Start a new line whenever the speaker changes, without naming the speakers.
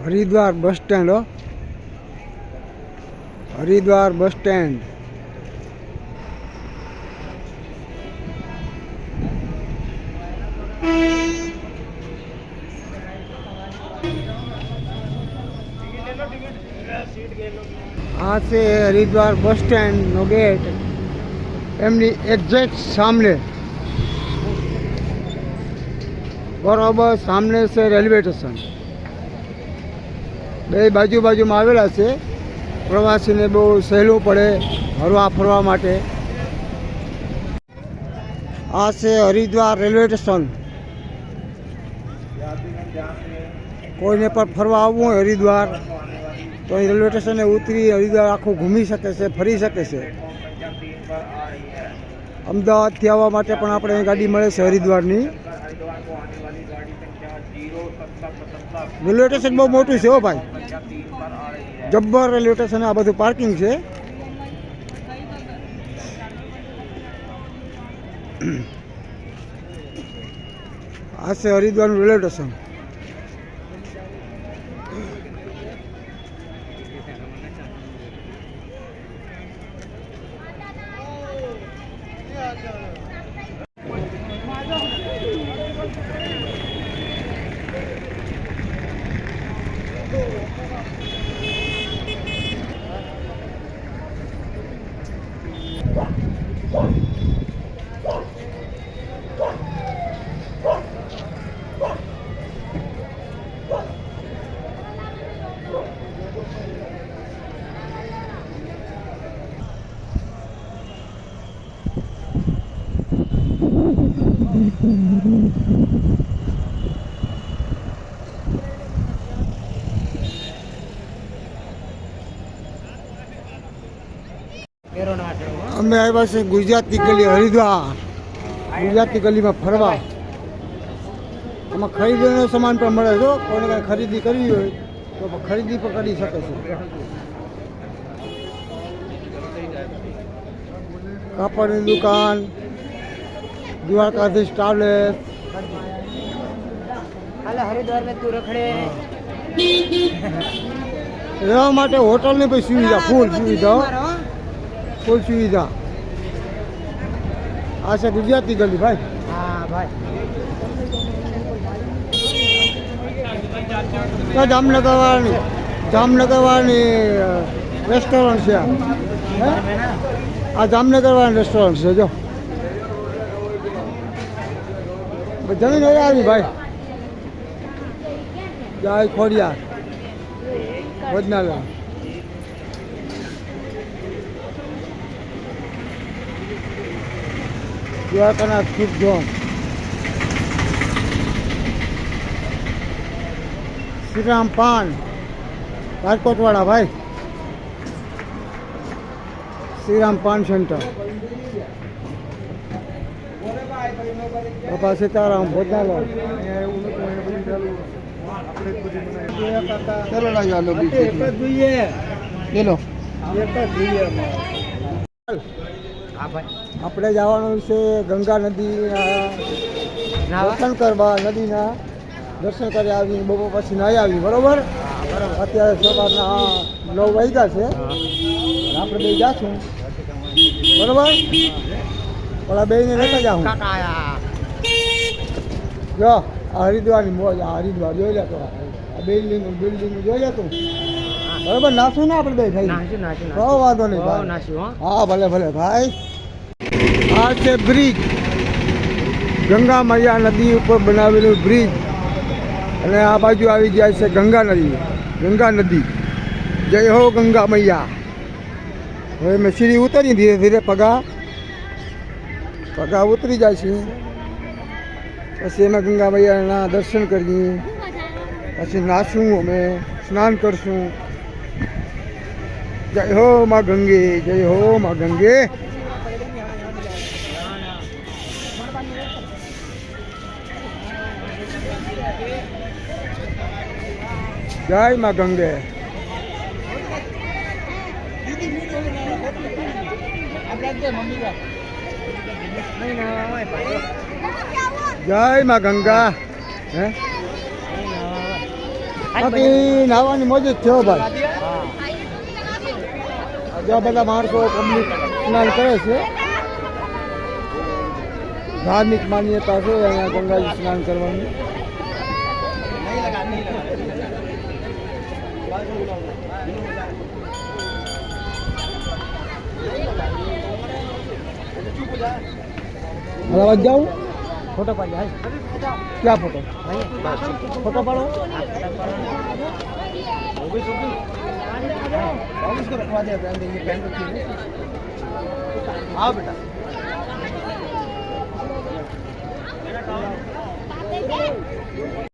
Haridwar bus stand हो, Haridwar bus stand. आ से Haridwar bus stand नो गेट एमनी एग्जेक्ट सामने बराबर सामने से रेलवे स्टेशन बे बाजू बाजू में आवेला छे। प्रवासी ने बहुत सहेलू पड़े हरवा फरवा माटे। आ से हरिद्वार रेलवे स्टेशन। कोई ने पर फरवा आवવું હોય हरिद्वार तो रेलवे स्टेशन उतरी हरिद्वार आखो घूमी सके से, फरी सके से। अमदावाद थी आवा माटे पण आपणे गाड़ी मळे छे हरिद्वारनी। रेलवे स्टेशन बहुत मोटू छे हो भाई, जब्बर रेलवे स्टेशन। आ बधुं पार्किंग छे। आ से हरिद्वार रेलवे स्टेशन। અમે આવ્યા છે ગુજરાતી ગલી હરિદ્વાર। ગુજરાતી ગલીમાં ફરવા આમાં ખરીદીનો સામાન પણ મળે છે। કોઈને કાંઈ ખરીદી કરવી હોય તો ખરીદી પણ કરી શકે છે। કાપડની દુકાન, દ્વારકાધીશ ટ્રાવેલ્સ।
हरिद्वार में तू रखड़े
રહેવા માટે હોટલની પણ સુવિધા, ફૂલ સુવિધા, ફૂલ સુવિધા। આ છે ગુજરાતી ગલી ભાઈ।
हाँ भाई
જામનગર વાળની રેસ્ટોરન્ટ છે। આ જામનગર વાળની રેસ્ટોરન્ટ છે। જો જમીન હવે આવી ભાઈ। જય ખોડિયાર ભોજનાલય। દ્વારકાનાથ ફૂડ ઝોન, શ્રીરામ પાન રાજકોટવાળા ભાઈ। શ્રીરામ પાન સેન્ટર, બાપા સીતારામ ભોજનાલય। આપણે જવાનું છે ગંગા નદી દર્શન કરવા। નદીના દર્શન કરી આવી, બપોર પછી નાહી આવી। બરોબર, અત્યારે સવારના 9 વાગ્યા છે। આપણે બે જાશું બરોબર, પણ આ બેને લેતા જાઉં। જો આ હરિદ્વારની મોજ, આ હરિદ્વાર જોઈ લેતો, આ બિલ્ડિંગ જોઈ લેતું બરોબર। નાશું ને આપણે બે થઈ, કહો વાંધો નહીં ભાઈ। હા ભલે ભલે ભાઈ। આ છે બ્રિજ, ગંગા મૈયા નદી ઉપર બનાવેલું બ્રિજ, અને આ બાજુ આવી જાય છે ગંગા નદી। ગંગા નદી, જય હો ગંગા મૈયા। હવે મેં સીડી ઉતરી, ધીરે ધીરે પગા ઉતરી જાય છે। પછી અમે ગંગા મૈયાના દર્શન કરીએ, પછી નાશું, અમે સ્નાન કરશું। જય હો માં ગંગે, જય હો માં ગંગે। જય માં ગંગે। જય માં ગંગા। હે બાકી નાવાની મોજ જ થયો ભાઈ
હા
જ્યાં બધા માણસો પબ્લિક સ્નાન કરે છે ધાર્મિક માન્યતા છે અહીંયા ગંગાજી સ્નાન કરવાની અમદાવાદ જાઉં
ફોટો પાડી હાલ
ક્યાં ફોટો
અહીંયા
ફોટો પાડો
हाँ बेटा